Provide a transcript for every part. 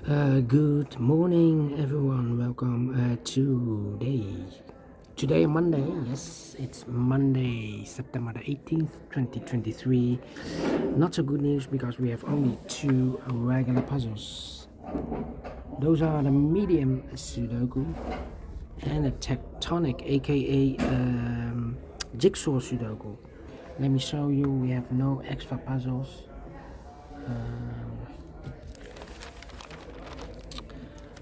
Good morning, everyone. Welcome today Monday. Yes, it's Monday, September the 18th, 2023. Not so good news because we have only two regular puzzles. Those are the Medium Sudoku and the Tectonic, aka Jigsaw Sudoku. Let me show you. We have no extra puzzles.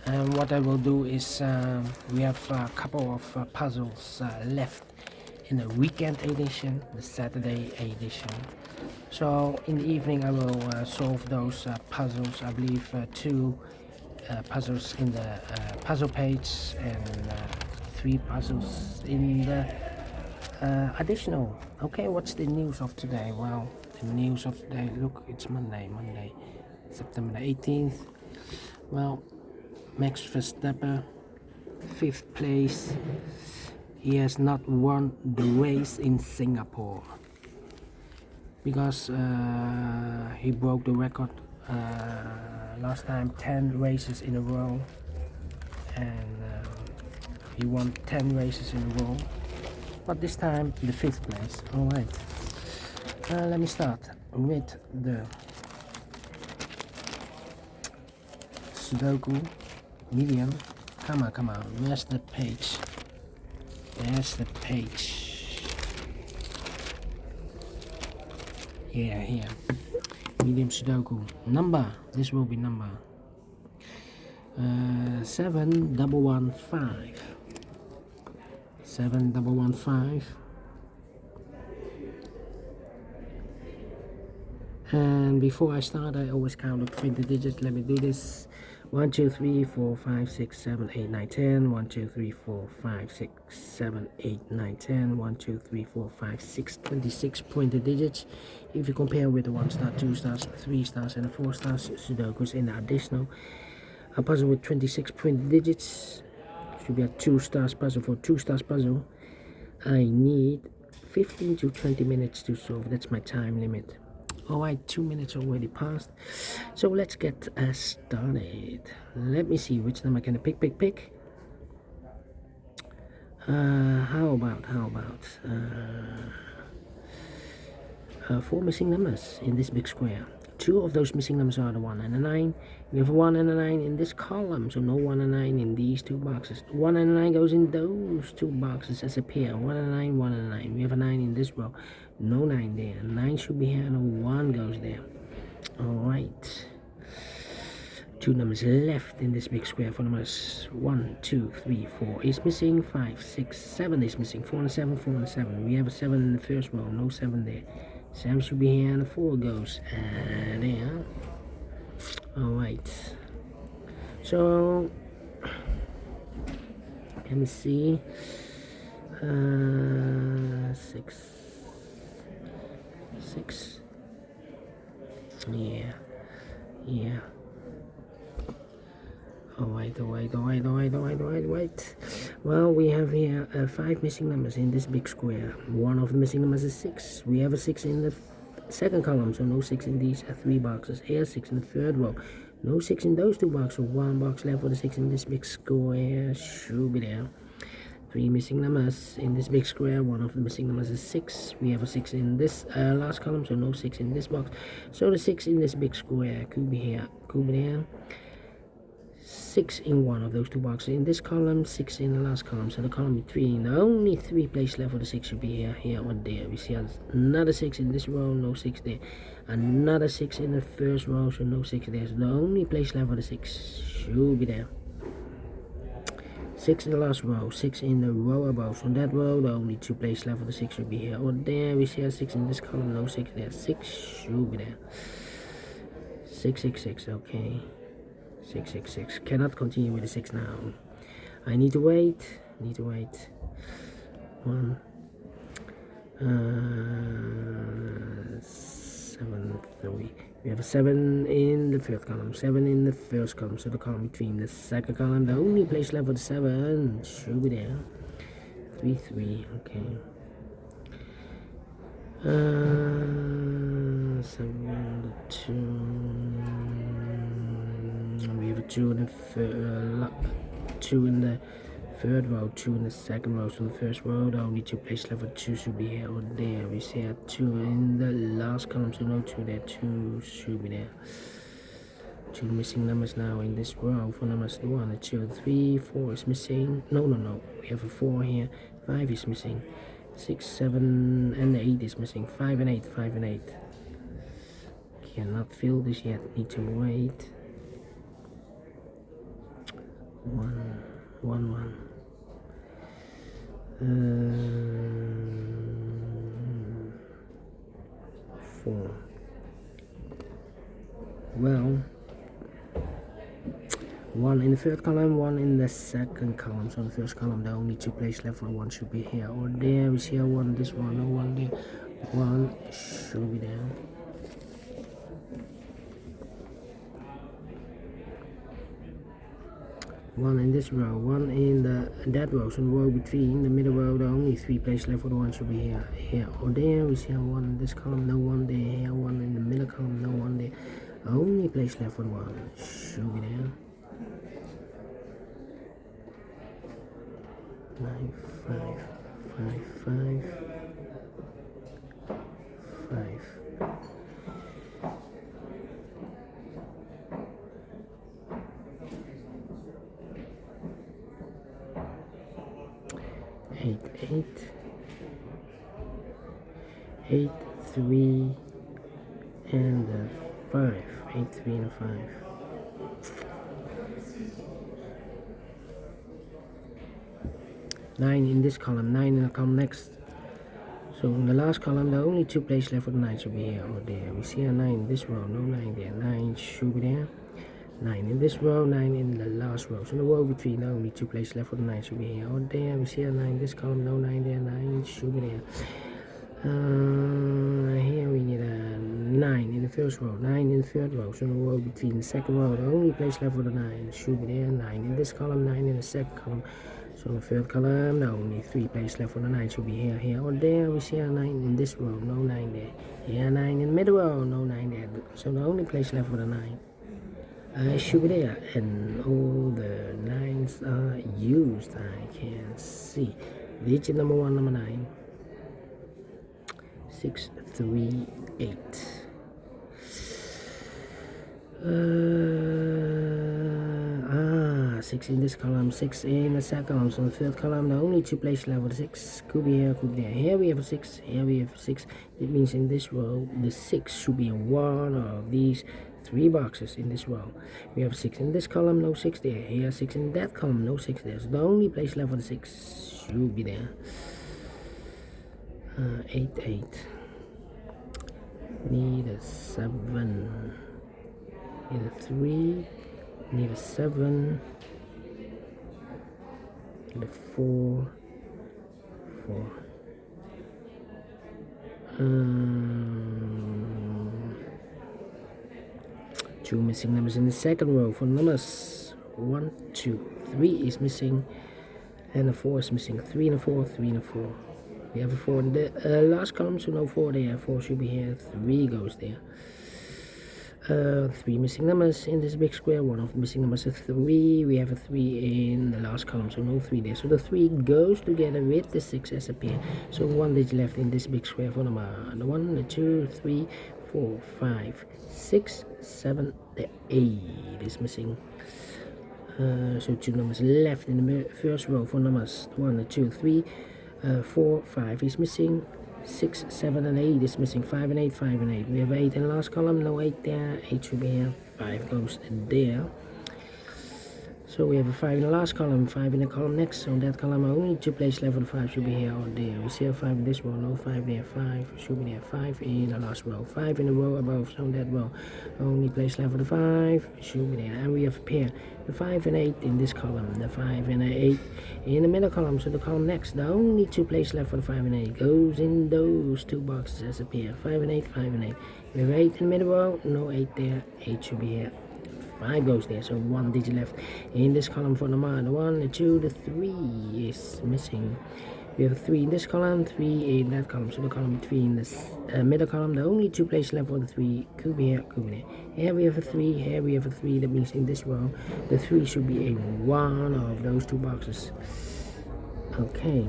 And what I will do is we have a couple of puzzles left in the weekend edition, the Saturday edition. So in the evening I will solve those puzzles. I believe two puzzles in the puzzle page and three puzzles in the additional. Okay, what's the news of today? Well, the news of today, look, it's Monday, September the 18th. Well, Max Verstappen, 5th place. He has not won the race in Singapore because he broke the record last time, 10 races in a row, and he won 10 races in a row, but this time the 5th place. Alright, let me start with the Sudoku Medium. Come on, where's the page? There's the page. Yeah, here. Medium Sudoku. Number, this will be number 7115. 7115. And before I start, I always count the 20 digits. Let me do this. 1, 2, 3, 4, 5, 6, 7, 8, 9, 10. 1, 2, 3, 4, 5, 6, 7, 8, 9, 10. 1, 2, 3, 4, 5, 6, 26 pointed digits. If you compare with the 1 star, 2 stars, 3 stars, and the 4 stars Sudokus in the additional, a puzzle with 26 pointed digits should be a 2 stars puzzle. For 2 stars puzzle, I need 15 to 20 minutes to solve. That's my time limit. Alright, 2 minutes already passed, so let's get started. Let me see which number can I pick. How about 4 missing numbers in this big square. 2 of those missing numbers are the 1 and the 9. We have a 1 and a 9 in this column, so no 1 and 9 in these 2 boxes. 1 and a 9 goes in those 2 boxes as a pair. 1 and a 9, 1 and a 9. We have a 9 in this row, no 9 there. 9 should be here, no 1 goes there. Alright, 2 numbers left in this big square. For numbers 1, 2, 3, 4 is missing. 5, 6, 7 is missing. 4 and a 7, 4 and a 7. We have a 7 in the first row, no 7 there. 7 should be here, and the 4 goes there. Alright, so let me see. 6. Yeah. Alright. Well, we have here 5 missing numbers in this big square. One of the missing numbers is 6. We have a 6 in the second column, so no 6 in these 3 boxes. Here, 6 in the third row. No 6 in those 2 boxes. 1 box left for the 6 in this big square. Should be there. 3 missing numbers in this big square. One of the missing numbers is 6. We have a 6 in this last column, so no 6 in this box. So the 6 in this big square could be here, could be there. 6 in one of those 2 boxes in this column, 6 in the last column, so the column between. The only 3 places left for the 6 should be here or there. We see another 6 in this row, no 6 there. Another 6 in the first row, so no 6 there. So the only place left for the 6 should be there. 6 in the last row, 6 in the row above. From that row, the only 2 places left for the 6 should be here or there. We see a 6 in this column, no 6 there. 6 should be there. 6, okay. 6. Cannot continue with the 6 now. I need to wait. 1. 7, 3. We have a 7 in the third column, 7 in the first column, so the column between the second column, the only place left for the 7 should be there. 3, okay. 7, 2. We have a 2 in the two in the third row, 2 in the second row. So the first row, the only 2 place level 2 should be here or there. We see a 2 in the last column, so no 2 there, 2 should be there. 2 missing numbers now in this row for numbers 1, 2, 3, 4 is missing. No, we have a 4 here, 5 is missing, 6, 7 and 8 is missing, 5 and 8, 5 and 8. Cannot fill this yet, need to wait. 1, 1, 1. 4. Well, 1 in the third column, 1 in the second column. So the first column, the only 2 places left for 1 should be here or there. We see a 1, this one, no 1 there. 1 should be there. 1 in this row, 1 in that row, so the row between the middle row, the only 3 places left for the 1 should be here or there. We see a 1 in this column, no 1 there. Here 1 in the middle column, no 1 there. Only place left for the 1 should be there. 9, 5, 5, 5, 5. 8, 8, 3, and 5. 8, 3, and 5. 9 in this column, 9 in the column next. So in the last column, the only 2 places left for the 9 should be here or there. We see a 9 in this row, no 9 there. 9 should be there. 9 in this row, 9 in the last row. So the row between, the only 2 places left for the 9 should be here or there. We see a 9 in this column, no 9 there. 9 should be there. Here we need a 9 in the first row, 9 in the third row. So the row between the second row, the only place left for the 9 should be there. 9 in this column, 9 in the second column. So the third column, the only 3 places left for the 9 should be here or there. We see a 9 in this row, no 9 there. Here 9 in the middle row, no 9 there. So the only place left for the 9 should be there, and all the 9s are used. I can see digit number 1, number 9. 6, 3, 8. 6 in this column, 6 in the second column. So the third column, the only 2 places left for the 6 could be here, could be there. Here we have a 6, here we have a 6. It means in this row, the 6 should be in one of these 3 boxes in this row. We have 6 in this column, no 6 there. Here 6 in that column, no 6 there. So the only place left for the 6 should be there. 8, 8. Need a 7. Need a 3. Need a 7. Need a 4. 4. 2 missing numbers in the second row for numbers 1, 2, 3 is missing, and a 4 is missing. 3 and a 4, 3 and a 4. We have a 4 in the last column, so no 4 there. 4 should be here. 3 goes there. 3 missing numbers in this big square. One of the missing numbers is 3. We have a 3 in the last column, so no 3 there. So the 3 goes together with the 6 as a pair. So 1 digit left in this big square for number 1, the 2, 3, 4, 5, 6, 7, the 8 is missing. So 2 numbers left in the first row for numbers 1, 2, 3, 4, 5 is missing. 6, 7, and 8 is missing. 5 and 8, 5 and 8. We have 8 in the last column, no 8 there. 8 should be here. 5 goes there. So we have a 5 in the last column, 5 in the column next. So that column, only 2 places left for the 5 should be here or there. We see a 5 in this row, no 5 there. 5 should be there. 5 in the last row, 5 in the row above. So that row, only place left for the 5 should be there. And we have a pair, the 5 and 8 in this column, the 5 and 8 in the middle column. So the column next, the only 2 places left for the 5 and 8 goes in those 2 boxes as a pair. 5 and 8, 5 and 8. We have 8 in the middle row, no 8 there. 8 should be here. 5 goes there, so 1 digit left in this column for number 1, the 2, the 3 is missing. We have a 3 in this column, 3 in that column. So the column 3 in this middle column. The only 2 places left for the 3 could be here, could be there. Here we have a 3, here we have a 3. That means in this row, the 3 should be in one of those 2 boxes. Okay.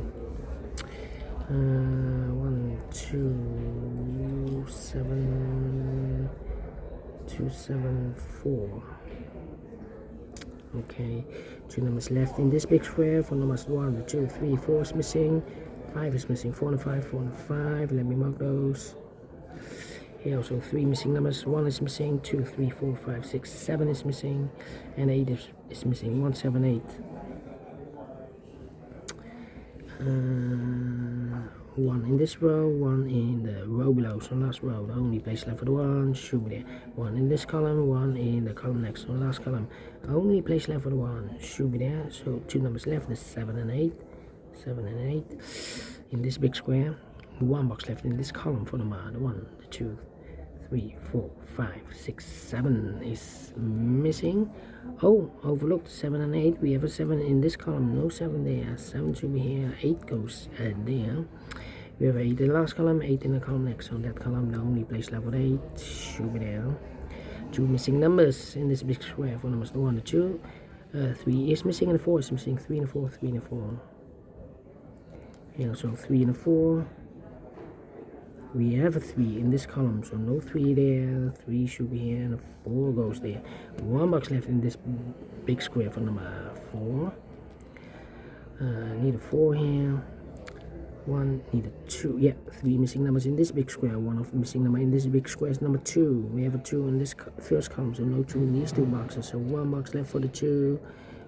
1, 2, 7, 2, 7, 4. Okay, 2 numbers left in this big square. 4 numbers 1, 2, 3, 4 is missing. 5 is missing. 4 and 5, 4 and 5. Let me mark those. Here also 3 missing numbers. 1 is missing. 2, 3, 4, 5, 6, 7 is missing. And 8 is missing. 1, 7, 8. 1 in this row, 1 in the row below, so last row, the only place left for the 1 should be there. 1 in this column, 1 in the column next, so last column, only place left for the 1 should be there. So 2 numbers left, the 7 and 8, 7 and 8 in this big square. 1 box left in this column for the 1, the 2, 3, 4, 5, 6, 7 is missing. Oh, overlooked 7 and 8. We have a 7 in this column, no 7 there. 7 should be here, 8 goes there. We have 8 in the last column, 8 in the column next. So that column, the only place left with 8 should be there. 2 missing numbers in this big square. 4 numbers, the 1, the 2. 3 is missing and the 4 is missing. 3 and the 4, 3 and the 4. Here, so 3 and the 4. We have a 3 in this column, so no 3 there. 3 should be here, and a 4 goes there. 1 box left in this big square for number 4. Need a 4 here. 1, need a 2. Yeah, 3 missing numbers in this big square. 1 of missing number in this big square is number 2. We have a 2 in this first column, so no 2 in these 2 boxes. So 1 box left for the 2.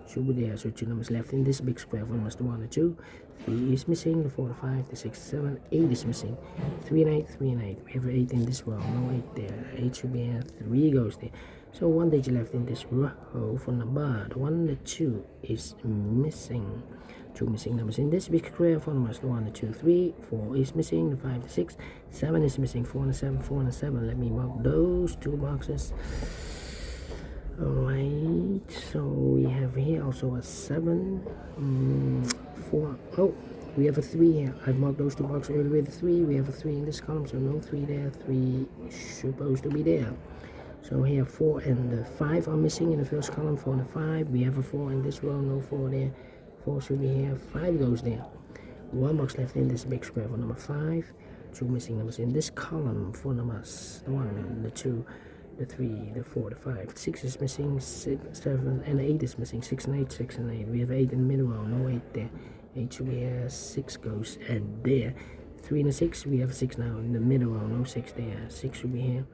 Should be there. So 2 numbers left in this big square. 4 numbers, the 1, the 2. 3 is missing. The 4, the 5, the 6, 7, 8 is missing. 3 and 8, 3 and 8. We have 8 in this row. No 8 there. 8 should be here. 3 goes there. So 1 digit left in this row for number 1, the 2 is missing. 2 missing numbers in this big square. 4 numbers, the 1, the 2, 3. 4 is missing. The 5, the 6, 7 is missing. 4 and the 7, 4 and the 7. Let me mark those 2 boxes. Alright, so we have here also a 7, 4, oh, we have a 3 here. I've marked those 2 boxes earlier with a 3. We have a 3 in this column, so no 3 there. 3 supposed to be there. So here 4 and the 5 are missing in the first column. 4 and the 5. We have a 4 in this row, no 4 there. 4 should be here. 5 goes there. 1 box left in this big square for number 5. 2 missing numbers in this column for numbers, the 1, the 2, the 3, the 4, the 5, 6 is missing, 6, 7, and 8 is missing. 6 and 8, 6 and 8. We have 8 in the middle row, no 8 there. 8 should be here, 6 goes there. 3 and a 6, we have a 6 now in the middle row, no 6 there. 6 should be here,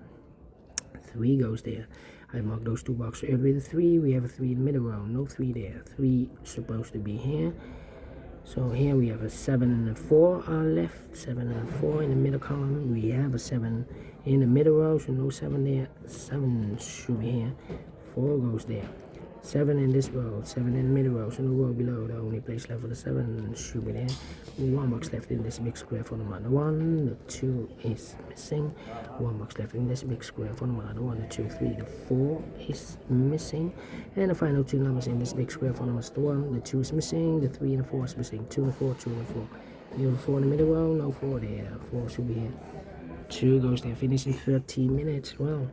3 goes there. I marked those 2 boxes earlier with a 3. We have a 3 in the middle row, no 3 there. 3 supposed to be here. So here we have a 7 and a 4 are left. 7 and a 4 in the middle column. We have a 7 in the middle row, so no 7 there. 7 should be here. 4 goes there. 7 in this row. 7 in the middle row, so no row below. The only place left for the 7 should be there. 1 box left in this big square for the 1. The 2 is missing. 1 box left in this big square for the 1, the 2, 3. The 4 is missing. And the final 2 numbers in this big square for the 1. The 2 is missing. The 3 and the 4 is missing. 2 and 4, 2 and 4. We have a 4 in the middle row. No 4 there. 4 should be here. 2 goes there. Finish in 13 minutes. Well,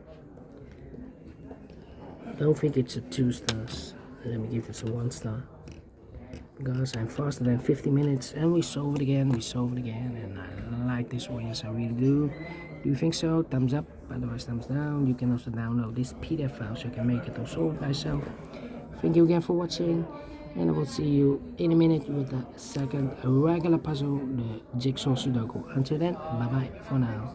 don't think it's a 2 stars. Let me give this a 1 star. Because I'm faster than 50 minutes and we solve it again, and I like this one, yes I really do. Do you think so? Thumbs up, otherwise thumbs down. You can also download this PDF file so you can make it or solve it by yourself. Thank you again for watching, and I will see you in a minute with the second regular puzzle, the Jigsaw Sudoku. Until then, bye bye for now.